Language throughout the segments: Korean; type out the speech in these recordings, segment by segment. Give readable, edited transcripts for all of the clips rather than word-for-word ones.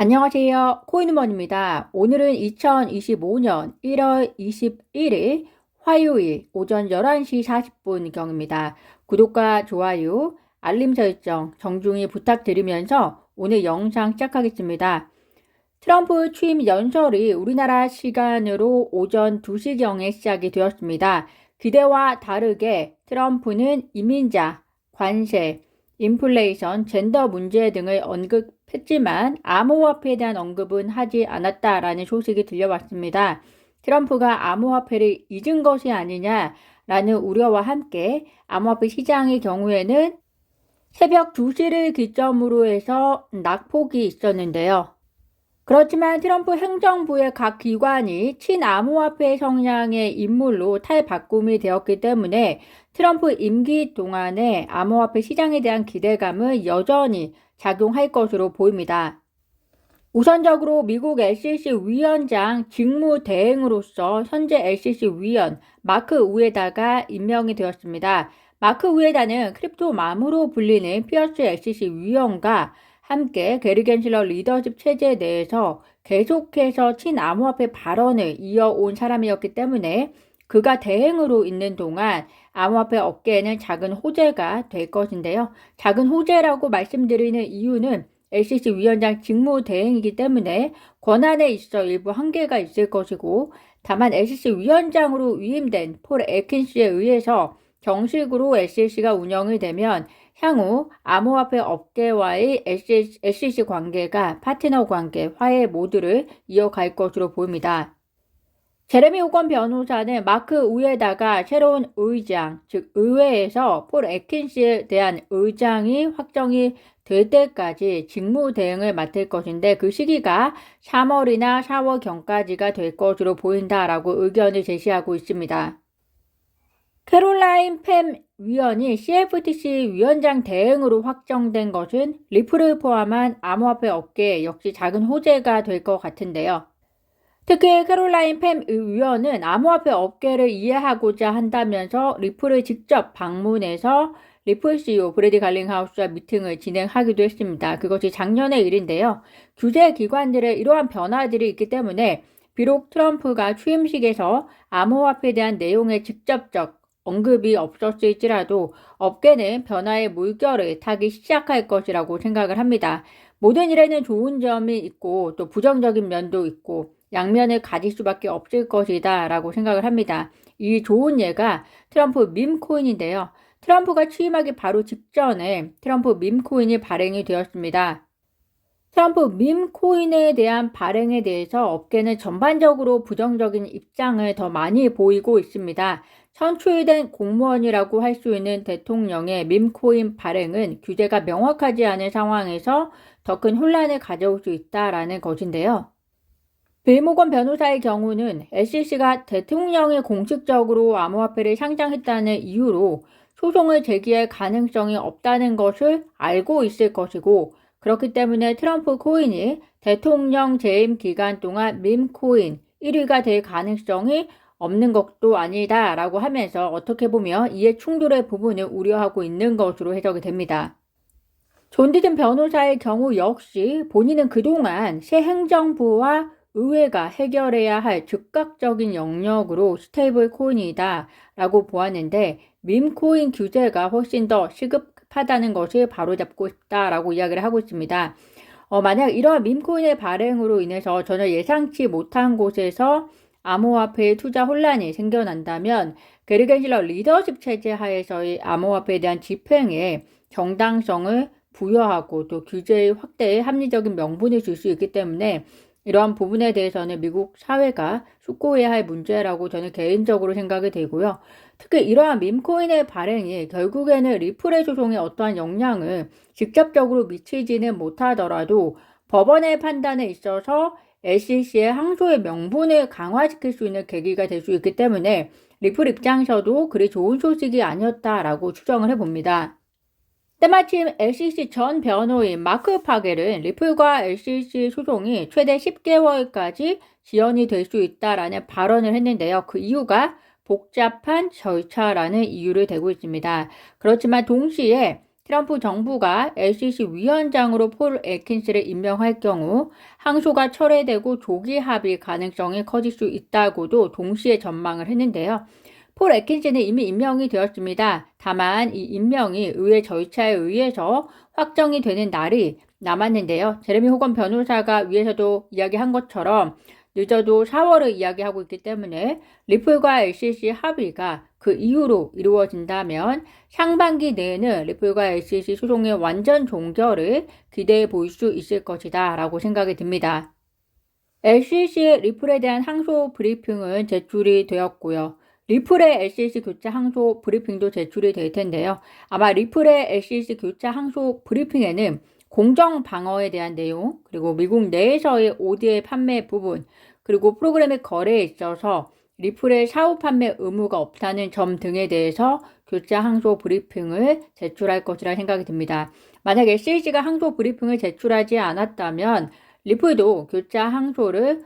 안녕하세요. 코인우먼입니다. 오늘은 2025년 1월 21일 화요일 오전 11시 40분경입니다. 구독과 좋아요, 알림 설정 정중히 부탁드리면서 오늘 영상 시작하겠습니다. 트럼프 취임 연설이 우리나라 시간으로 오전 2시경에 시작이 되었습니다. 기대와 다르게 트럼프는 이민자, 관세, 인플레이션, 젠더 문제 등을 언급했지만 암호화폐에 대한 언급은 하지 않았다라는 소식이 들려왔습니다. 트럼프가 암호화폐를 잊은 것이 아니냐라는 우려와 함께 암호화폐 시장의 경우에는 새벽 2시를 기점으로 해서 낙폭이 있었는데요. 그렇지만 트럼프 행정부의 각 기관이 친암호화폐 성향의 인물로 탈바꿈이 되었기 때문에 트럼프 임기 동안에 암호화폐 시장에 대한 기대감은 여전히 작용할 것으로 보입니다. 우선적으로 미국 SEC 위원장 직무대행으로서 현재 SEC 위원 마크 우에다가 임명이 되었습니다. 마크 우에다는 크립토맘으로 불리는 피어스 SEC 위원과 함께 게리 겐슬러 리더십 체제 내에서 계속해서 친암호화폐 발언을 이어온 사람이었기 때문에 그가 대행으로 있는 동안 암호화폐 업계에는 작은 호재가 될 것인데요. 작은 호재라고 말씀드리는 이유는 SEC 위원장 직무 대행이기 때문에 권한에 있어 일부 한계가 있을 것이고, 다만 SEC 위원장으로 위임된 폴 애킨스에 의해서 정식으로 SEC가 운영이 되면 향후 암호화폐 업계와의 SEC 관계가 파트너 관계, 화해 모드를 이어갈 것으로 보입니다. 제레미 호건 변호사는 마크 우에다가 새로운 의장, 즉 의회에서 폴 애킨스에 대한 의장이 확정이 될 때까지 직무 대행을 맡을 것인데 그 시기가 3월이나 4월경까지가 될 것으로 보인다라고 의견을 제시하고 있습니다. 캐롤라인 팸 위원이 CFTC 위원장 대행으로 확정된 것은 리플을 포함한 암호화폐 업계에 역시 작은 호재가 될 것 같은데요. 특히 캐롤라인 팸 위원은 암호화폐 업계를 이해하고자 한다면서 리플을 직접 방문해서 리플 CEO 브래디 갈링하우스와 미팅을 진행하기도 했습니다. 그것이 작년의 일인데요. 규제 기관들의 이러한 변화들이 있기 때문에 비록 트럼프가 취임식에서 암호화폐에 대한 내용의 직접적 언급이 없었을지라도 업계는 변화의 물결을 타기 시작할 것이라고 생각을 합니다. 모든 일에는 좋은 점이 있고 또 부정적인 면도 있고 양면을 가질 수밖에 없을 것이다 라고 생각을 합니다. 이 좋은 예가 트럼프 밈코인인데요. 트럼프가 취임하기 바로 직전에 트럼프 밈코인이 발행이 되었습니다. 트럼프 밈코인에 대한 발행에 대해서 업계는 전반적으로 부정적인 입장을 더 많이 보이고 있습니다. 선출된 공무원이라고 할 수 있는 대통령의 밈코인 발행은 규제가 명확하지 않은 상황에서 더 큰 혼란을 가져올 수 있다라는 것인데요. 빌 모건 변호사의 경우는 SEC가 대통령이 공식적으로 암호화폐를 상장했다는 이유로 소송을 제기할 가능성이 없다는 것을 알고 있을 것이고, 그렇기 때문에 트럼프 코인이 대통령 재임 기간 동안 밈코인 1위가 될 가능성이 없는 것도 아니다 라고 하면서 어떻게 보면 이해 충돌의 부분을 우려하고 있는 것으로 해석이 됩니다. 존 디든 변호사의 경우 역시 본인은 그동안 새 행정부와 의회가 해결해야 할 즉각적인 영역으로 스테이블 코인이다 라고 보았는데 밈코인 규제가 훨씬 더 시급하다는 것을 바로잡고 싶다라고 이야기를 하고 있습니다. 만약 이러한 밈코인의 발행으로 인해서 전혀 예상치 못한 곳에서 암호화폐의 투자 혼란이 생겨난다면 게리 겐슬러 리더십 체제 하에서의 암호화폐에 대한 집행에 정당성을 부여하고 또 규제의 확대에 합리적인 명분을 줄 수 있기 때문에 이러한 부분에 대해서는 미국 사회가 숙고해야 할 문제라고 저는 개인적으로 생각이 되고요. 특히 이러한 밈코인의 발행이 결국에는 리플의 소송에 어떠한 영향을 직접적으로 미치지는 못하더라도 법원의 판단에 있어서 SEC의 항소의 명분을 강화시킬 수 있는 계기가 될 수 있기 때문에 리플 입장에서도 그리 좋은 소식이 아니었다라고 추정을 해봅니다. 때마침 SEC 전 변호인 마크 파겔은 리플과 SEC 소송이 최대 10개월까지 지연이 될 수 있다라는 발언을 했는데요. 그 이유가 복잡한 절차라는 이유를 대고 있습니다. 그렇지만 동시에 트럼프 정부가 SEC 위원장으로 폴 애킨스를 임명할 경우 항소가 철회되고 조기 합의 가능성이 커질 수 있다고도 동시에 전망을 했는데요. 폴 애킨스는 이미 임명이 되었습니다. 다만 이 임명이 의회 절차에 의해서 확정이 되는 날이 남았는데요. 제레미 호건 변호사가 위에서도 이야기한 것처럼 늦어도 4월을 이야기하고 있기 때문에 리플과 SEC 합의가 그 이후로 이루어진다면 상반기 내에는 리플과 SEC 소송의 완전 종결을 기대해 볼 수 있을 것이다 라고 생각이 듭니다. SEC의 리플에 대한 항소 브리핑은 제출이 되었고요. 리플의 SEC 교차 항소 브리핑도 제출이 될 텐데요. 아마 리플의 SEC 교차 항소 브리핑에는 공정 방어에 대한 내용, 그리고 미국 내에서의 ODA 판매 부분, 그리고 프로그램의 거래에 있어서 리플의 사후 판매 의무가 없다는 점 등에 대해서 교차 항소 브리핑을 제출할 것이라 생각이 듭니다. 만약 SEC가 항소 브리핑을 제출하지 않았다면 리플도 교차 항소를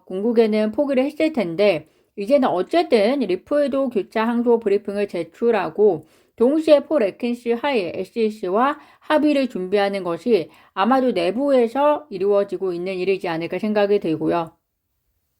궁극에는 포기를 했을 텐데 이제는 어쨌든 리플도 교차 항소 브리핑을 제출하고 동시에 폴 애킨스 하에 SEC와 합의를 준비하는 것이 아마도 내부에서 이루어지고 있는 일이지 않을까 생각이 들고요.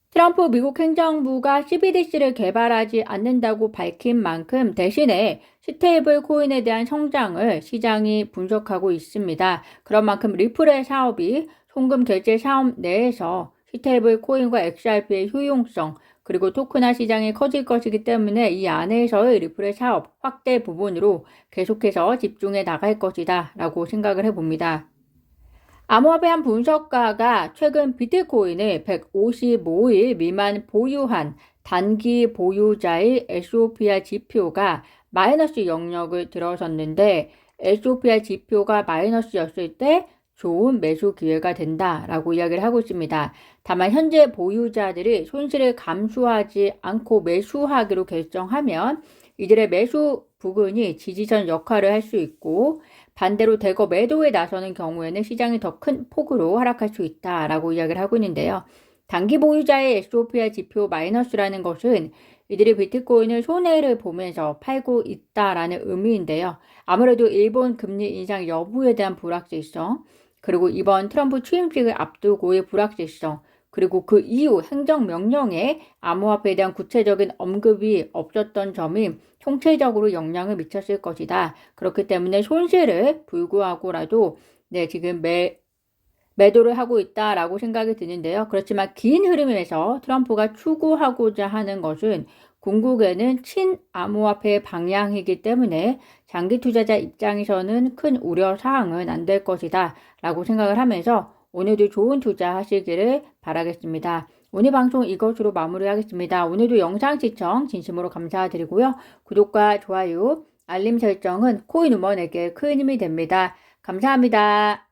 트럼프 미국 행정부가 CBDC를 개발하지 않는다고 밝힌 만큼 대신에 스테이블 코인에 대한 성장을 시장이 분석하고 있습니다. 그런 만큼 리플의 사업이 송금 결제 사업 내에서 스테이블 코인과 XRP의 효용성 그리고 토큰화 시장이 커질 것이기 때문에 이 안에서의 리플의 사업 확대 부분으로 계속해서 집중해 나갈 것이다 라고 생각을 해봅니다. 암호화폐 한 분석가가 최근 비트코인을 155일 미만 보유한 단기 보유자의 에티오피아 지표가 마이너스 영역을 들어섰는데 에티오피아 지표가 마이너스였을 때 좋은 매수 기회가 된다라고 이야기를 하고 있습니다. 다만 현재 보유자들이 손실을 감수하지 않고 매수하기로 결정하면 이들의 매수 부근이 지지선 역할을 할 수 있고 반대로 대거 매도에 나서는 경우에는 시장이 더 큰 폭으로 하락할 수 있다라고 이야기를 하고 있는데요. 단기 보유자의 에티오피아 지표 마이너스라는 것은 이들이 비트코인을 손해를 보면서 팔고 있다라는 의미인데요. 아무래도 일본 금리 인상 여부에 대한 불확실성, 그리고 이번 트럼프 취임식을 앞두고의 불확실성, 그리고 그 이후 행정명령에 암호화폐에 대한 구체적인 언급이 없었던 점이 총체적으로 영향을 미쳤을 것이다. 그렇기 때문에 손실을 불구하고라도 지금 매도를 하고 있다라고 생각이 드는데요. 그렇지만 긴 흐름에서 트럼프가 추구하고자 하는 것은 궁극에는 친암호화폐 방향이기 때문에 장기 투자자 입장에서는 큰 우려사항은 안 될 것이다 라고 생각을 하면서 오늘도 좋은 투자 하시기를 바라겠습니다. 오늘 방송 이것으로 마무리하겠습니다. 오늘도 영상 시청 진심으로 감사드리고요. 구독과 좋아요, 알림 설정은 코인우먼에게 큰 힘이 됩니다. 감사합니다.